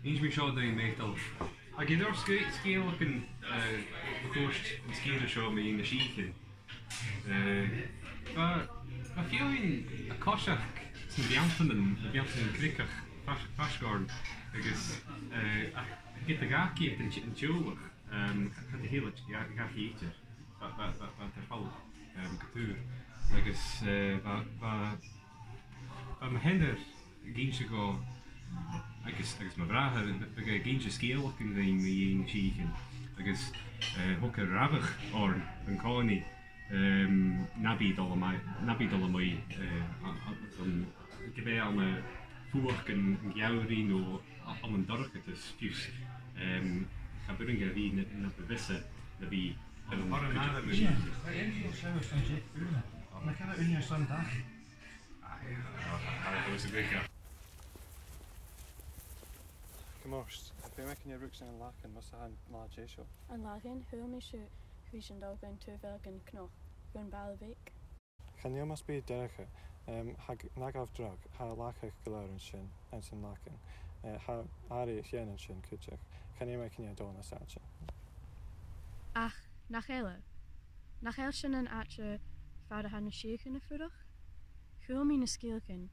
Eens me show doing metal. I get our scale looking coast and skiing show me in the sheekin. But I feel in a Koshak, some Bianton and Crickach, Fashgarn, because I get the Gaki and Chilwach, had the Hillich, Gaki eater, but they're full, Couture. I guess, but my hinder, Gincha go. Agus má bratha bag ginse scéalach in the sheekin. Agus hook a rabach or an colony nabi dollar mai gebe an a fuach an gaurí no an an dorcha is fiús ga buring a ví na bewisse na ví Most, if we make any rooks and lachen, must have large issue. And lachen, who may shoot, who should dog and two velgen knock, gun balvik. Can you must be derche, hag nagav drug, ha lachach galaren shin, and sin lachen, ha ari yen and shin kutchach. Can you make any dona sacha? Ach, nachelle. Nachel shin and atche, vader han a shaken a furach? Who mean a skilken?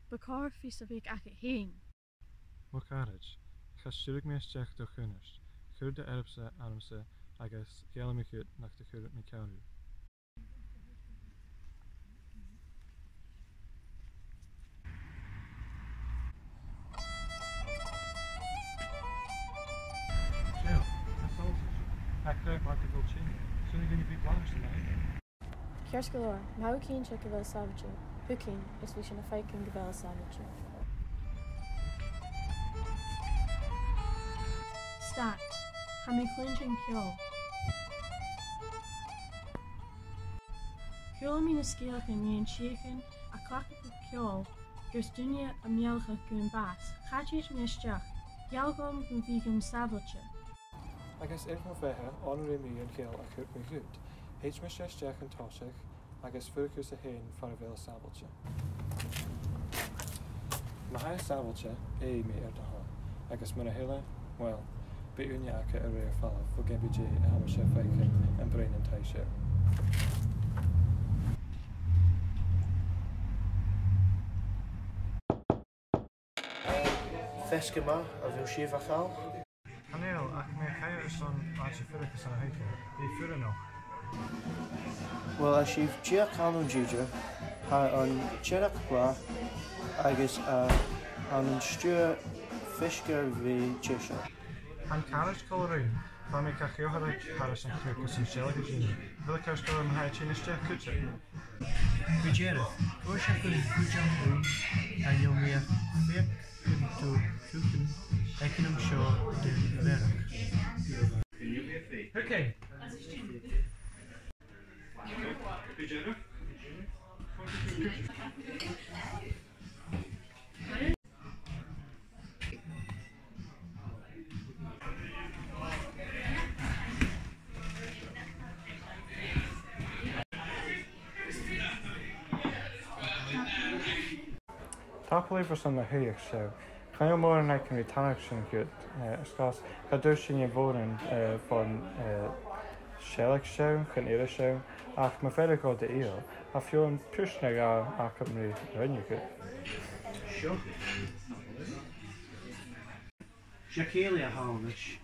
Bakar feast of week ach heen. Wat carriage? Ga stuurlijk me stecht door gunners. Geur de erpse armse, agus gele me goed nach de geur me kauw. Shell, dat zal het. Ik krijg maar te veel chin. Zullen jullie big langs te maken? Kiersgalor, maar hoe kien check wel savage? Hooking is wie a fighting gebel savage. Start. Ha me clinching kill. Kill me na scale can me and shaken, a clack of kill, gus dunya a mielge goon baas. Gatjes me stjach, jalgom goon vegan saveltje. I guess if my vehe, honorary me and kill a cook me good. H me stjach and toshig, I guess focus a hen for a veil saveltje. My saveltje, me de ha. I guess me hille, well. Be unjake a rare fall for GBG and chef faking and brain and tie show. Feskema of your shiva khal? Mcneill, I can make a son as a furicus and a hiker. Be furino. Well, as you've cheer canon juju, on cherakwa, I guess on stew fishker v cheshire. And carriage call Rium, for me cachio Harrison Kirkus and Shell Virginia. Will the coast go and high chin is Jeff Kutcher? Vijera, Russia could jump and you'll be a fair to cooking, econom show the better. Okay. Vijera? Tapoli for some Huyuk show. Can you more than I can return good? Scots, Kadurshin Voren von Shellick show, can either show. Ach, my fellow got the eel. I feel in Pushnagar, I can run you good. Sure. Shakelia Harnish.